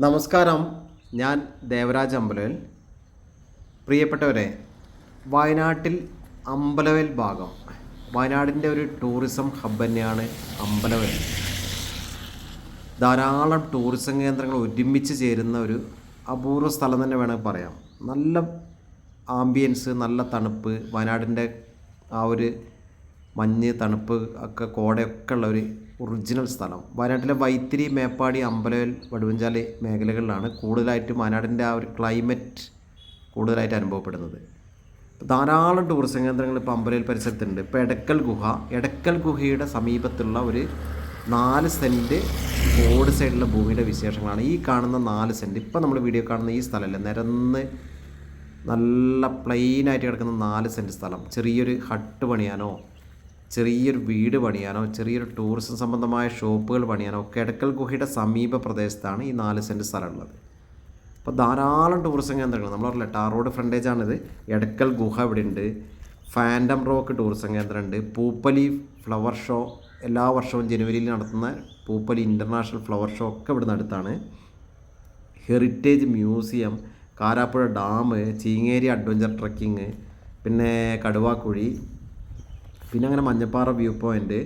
നമസ്കാരം, ഞാൻ ദേവരാജ് അമ്പലവേൽ. പ്രിയപ്പെട്ടവരെ, വയനാട്ടിൽ അമ്പലവേൽ ഭാഗം വയനാടിൻ്റെ ഒരു ടൂറിസം ഹബ്ബ് തന്നെയാണ് അമ്പലവേൽ. ധാരാളം ടൂറിസം കേന്ദ്രങ്ങൾ ഒരുമിച്ച് ചേരുന്ന ഒരു അപൂർവ സ്ഥലം തന്നെ വേണമെങ്കിൽ പറയാം. നല്ല ആംബിയൻസ്, നല്ല തണുപ്പ്, വയനാടിൻ്റെ ആ ഒരു മഞ്ഞ്, തണുപ്പ് ഒക്കെ, കോടയൊക്കെ ഉള്ള ഒരു ഒറിജിനൽ സ്ഥലം. വയനാട്ടിലെ വൈത്തിരി, മേപ്പാടി, അമ്പലവേൽ, വടുവഞ്ചാലി മേഖലകളിലാണ് കൂടുതലായിട്ടും വയനാടിൻ്റെ ആ ഒരു ക്ലൈമറ്റ് കൂടുതലായിട്ട് അനുഭവപ്പെടുന്നത്. ധാരാളം ടൂറിസം കേന്ദ്രങ്ങൾ ഇപ്പോൾ അമ്പലവേൽ പരിസരത്തുണ്ട്. ഇപ്പോൾ എടക്കൽ ഗുഹയുടെ സമീപത്തുള്ള ഒരു 4 സെൻറ്റ് റോഡ് സൈഡിലുള്ള ഭൂമിയുടെ വിശേഷങ്ങളാണ് ഈ കാണുന്ന 4 സെൻറ്റ്. ഇപ്പോൾ നമ്മൾ വീഡിയോ കാണുന്ന ഈ സ്ഥലമല്ല, നിരന്ന് നല്ല പ്ലെയിനായിട്ട് കിടക്കുന്ന 4 സെൻറ്റ് സ്ഥലം. ചെറിയൊരു ഹട്ട് പണിയാനോ, ചെറിയൊരു വീട് പണിയാനോ, ചെറിയൊരു ടൂറിസം സംബന്ധമായ ഷോപ്പുകൾ പണിയാനോ ഒക്കെ എടക്കൽ ഗുഹയുടെ സമീപ പ്രദേശത്താണ് ഈ 4 സെൻറ്റ് സ്ഥലമുള്ളത്. അപ്പോൾ ധാരാളം ടൂറിസം കേന്ദ്രങ്ങൾ, നമ്മൾ പറഞ്ഞില്ല ടാർ റോഡ് ഫ്രണ്ടേജാണിത്. എടക്കൽ ഗുഹ ഇവിടെ ഉണ്ട്, ഫാൻറ്റം റോക്ക് ടൂറിസം കേന്ദ്രമുണ്ട്, പൂപ്പലി ഫ്ലവർ ഷോ എല്ലാ വർഷവും ജനുവരിയിൽ നടത്തുന്ന പൂപ്പലി ഇൻ്റർനാഷണൽ ഫ്ലവർ ഷോ ഒക്കെ ഇവിടുന്ന് അടുത്താണ്. Heritage museum, Karapuzha dam, Cheengeri adventure trekking, പിന്നെ കടുവാക്കുഴി, പിന്നെ അങ്ങനെ മഞ്ഞപ്പാറ വ്യൂ പോയിൻ്റ്,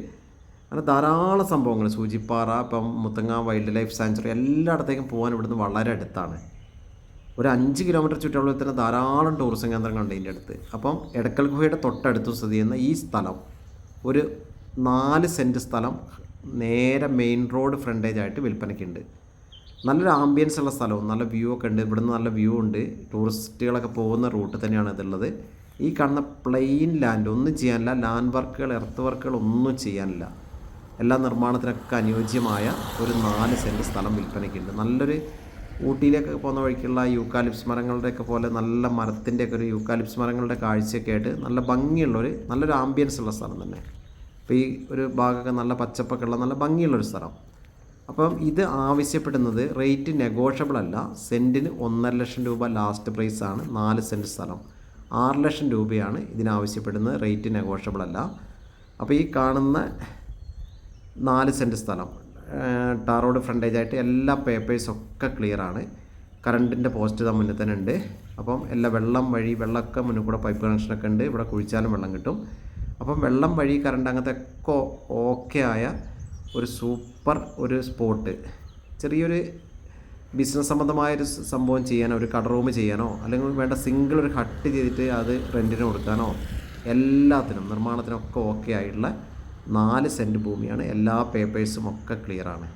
അങ്ങനെ ധാരാളം സംഭവങ്ങൾ, സൂചിപ്പാറ, ഇപ്പം മുത്തങ്ങ വൈൽഡ് ലൈഫ് സാങ്ച്വറി, എല്ലായിടത്തേക്കും പോകാൻ ഇവിടുന്ന് വളരെ അടുത്താണ്. ഒരു 5 കിലോമീറ്റർ ചുറ്റളവിൽ തന്നെ ധാരാളം ടൂറിസം കേന്ദ്രങ്ങളുണ്ട് ഇതിൻ്റെ അടുത്ത്. അപ്പം എടക്കൽ ഗുഹയുടെ തൊട്ടടുത്ത് സ്ഥിതി ചെയ്യുന്ന ഈ സ്ഥലം ഒരു 4 സെൻറ്റ് സ്ഥലം നേരെ മെയിൻ റോഡ് ഫ്രണ്ടേജ് ആയിട്ട് വിൽപ്പനയ്ക്കുണ്ട്. നല്ലൊരു ആംബിയൻസ് ഉള്ള സ്ഥലവും നല്ല വ്യൂ ഒക്കെ ഉണ്ട്. ഇവിടുന്ന് നല്ല വ്യൂ ഉണ്ട്. ടൂറിസ്റ്റുകളൊക്കെ പോകുന്ന റൂട്ട് തന്നെയാണ് ഇതുള്ളത്. ഈ കാണുന്ന പ്ലെയിൻ ലാൻഡ് ഒന്നും ചെയ്യാനില്ല, ലാൻഡ് വർക്കുകൾ, എർത്ത് വർക്കുകൾ ഒന്നും ചെയ്യാനില്ല. എല്ലാ നിർമ്മാണത്തിനൊക്കെ അനുയോജ്യമായ ഒരു 4 സെൻറ്റ് സ്ഥലം വിൽപ്പനയ്ക്കുണ്ട്. നല്ലൊരു ഊട്ടിയിലേക്ക് പോകുന്ന വഴിക്കുള്ള യൂക്കാലിപ്സ് മരങ്ങളുടെയൊക്കെ പോലെ നല്ല മരത്തിൻ്റെയൊക്കെ ഒരു യൂക്കാലിപ്സ് മരങ്ങളുടെ കാഴ്ചയൊക്കെ ആയിട്ട് നല്ല ഭംഗിയുള്ളൊരു നല്ലൊരു ആംബിയൻസ് ഉള്ള സ്ഥലം തന്നെ. അപ്പോൾ ഈ ഒരു ഭാഗമൊക്കെ നല്ല പച്ചപ്പൊക്കെ ഉള്ള നല്ല ഭംഗിയുള്ളൊരു സ്ഥലം. അപ്പം ഇത് ആവശ്യപ്പെടുന്നത് റേറ്റ് നെഗോഷ്യബിൾ അല്ല. സെൻറ്റിന് 1.5 ലക്ഷം രൂപ ലാസ്റ്റ് പ്രൈസാണ്. 4 സെൻറ്റ് സ്ഥലം 6 ലക്ഷം രൂപയാണ് ഇതിനാവശ്യപ്പെടുന്നത്. റേറ്റ് നെഗോഷ്യബിൾ അല്ല. അപ്പോൾ ഈ കാണുന്ന 4 സെൻറ്റ് സ്ഥലം ടാർ റോഡ് ഫ്രണ്ടേജായിട്ട് എല്ലാ പേപ്പേഴ്സൊക്കെ ക്ലിയറാണ്. കറണ്ടിൻ്റെ പോസ്റ്റ് മുന്നിൽ തന്നെ ഉണ്ട്. അപ്പം എല്ലാ വെള്ളമൊക്കെ മുന്നിൽ കൂടെ പൈപ്പ് കണക്ഷനൊക്കെ ഉണ്ട്. ഇവിടെ കുഴിച്ചാലും വെള്ളം കിട്ടും. അപ്പം വെള്ളം വഴി, കറണ്ട്, അങ്ങനത്തെ ഒക്കെ ഓക്കെ ആയ ഒരു സൂപ്പർ ഒരു സ്പോട്ട്. ചെറിയൊരു ബിസിനസ് സംബന്ധമായൊരു സംഭവം ചെയ്യാനോ, ഒരു കട റൂം ചെയ്യാനോ, അല്ലെങ്കിൽ വേണ്ട സിംഗിൾ ഒരു ഹട്ട് ചെയ്തിട്ട് അത് റെൻറ്റിന് കൊടുക്കാനോ, എല്ലാത്തിനും നിർമ്മാണത്തിനൊക്കെ ഓക്കെ ആയിട്ടുള്ള 4 സെൻറ്റ് ഭൂമിയാണ്. എല്ലാ പേപ്പേഴ്സും ഒക്കെ ക്ലിയറാണ്.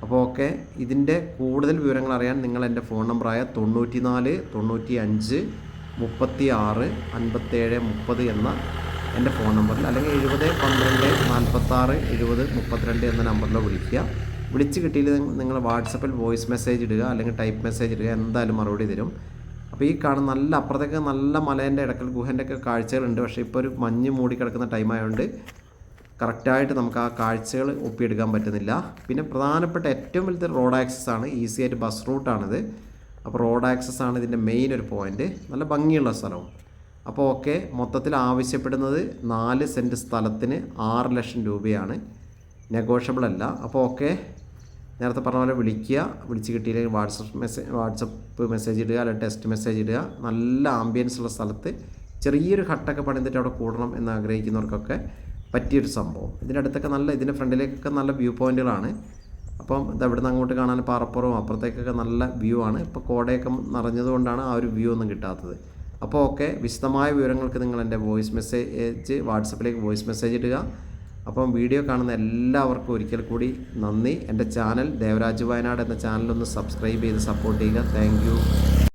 അപ്പോൾ ഓക്കെ, ഇതിൻ്റെ കൂടുതൽ വിവരങ്ങൾ അറിയാൻ നിങ്ങൾ എൻ്റെ ഫോൺ നമ്പറായ 94 95 36 57 30 എന്ന എൻ്റെ ഫോൺ നമ്പറിൽ, അല്ലെങ്കിൽ 70 12 46 70 32 എന്ന നമ്പറിലോ വിളിക്കുക. വിളിച്ച് കിട്ടിയില്ലെങ്കിൽ നിങ്ങൾ വാട്സപ്പിൽ വോയിസ് മെസ്സേജ് ഇടുക, അല്ലെങ്കിൽ ടൈപ്പ് മെസ്സേജ് ഇടുക, എന്തായാലും മറുപടി തരും. അപ്പോൾ ഈ കാണുന്ന നല്ല അപ്പുറത്തേക്ക് നല്ല മലേൻ്റെ എടക്കൽ ഗുഹേൻ്റെ ഒക്കെ കാഴ്ചകളുണ്ട്. പക്ഷേ ഇപ്പോൾ ഒരു മഞ്ഞ് മൂടി കിടക്കുന്ന ടൈമായതുകൊണ്ട് കറക്റ്റായിട്ട് നമുക്ക് ആ കാഴ്ചകൾ ഒപ്പിയെടുക്കാൻ പറ്റുന്നില്ല. പിന്നെ പ്രധാനപ്പെട്ട ഏറ്റവും വലുത് റോഡ് ആക്സസ് ആണ്. ഈസി ആയിട്ട് ബസ് റൂട്ടാണിത്. അപ്പോൾ റോഡ് ആക്സസ് ആണ് ഇതിൻ്റെ മെയിൻ ഒരു പോയിൻ്റ്. നല്ല ഭംഗിയുള്ള സ്ഥലവും. അപ്പോൾ ഓക്കെ, മൊത്തത്തിൽ ആവശ്യപ്പെടുന്നത് 4 സെൻറ്റ് സ്ഥലത്തിന് 6 ലക്ഷം രൂപയാണ്. നെഗോഷ്യബിൾ അല്ല. അപ്പോൾ ഓക്കെ, നേരത്തെ പറഞ്ഞ പോലെ വിളിക്കുക. വിളിച്ച് കിട്ടിയില്ലെങ്കിൽ വാട്സപ്പ് മെസ്സേജ് ഇടുക, അല്ലെങ്കിൽ ടെക്സ്റ്റ് മെസ്സേജ് ഇടുക. നല്ല ആംബിയൻസ് ഉള്ള സ്ഥലത്ത് ചെറിയൊരു ഹട്ടൊക്കെ പണിതിട്ട് അവിടെ കൂടണം എന്ന് ആഗ്രഹിക്കുന്നവർക്കൊക്കെ പറ്റിയൊരു സംഭവം. ഇതിൻ്റെ അടുത്തൊക്കെ ഇതിൻ്റെ ഫ്രണ്ടിലേക്കൊക്കെ നല്ല വ്യൂ പോയിൻറ്റുകളാണ്. അപ്പം ഇത് ഇവിടുന്ന് അങ്ങോട്ട് കാണാൻ പാറപ്പുറവും അപ്പുറത്തേക്കൊക്കെ നല്ല വ്യൂ ആണ്. ഇപ്പോൾ കോടയൊക്കെ നിറഞ്ഞതുകൊണ്ടാണ് ആ ഒരു വ്യൂ ഒന്നും കിട്ടാത്തത്. അപ്പോൾ ഓക്കെ, വിശദമായ വിവരങ്ങൾക്ക് നിങ്ങൾ എൻ്റെ വാട്സപ്പിലേക്ക് വോയിസ് മെസ്സേജ് ഇടുക. അപ്പം വീഡിയോ കാണുന്ന എല്ലാവർക്കും ഒരിക്കൽ കൂടി നന്ദി. എൻ്റെ ചാനൽ ദേവരാജ് വയനാട് എന്ന ചാനലൊന്ന് സബ്സ്ക്രൈബ് ചെയ്ത് സപ്പോർട്ട് ചെയ്യുക. Thank you.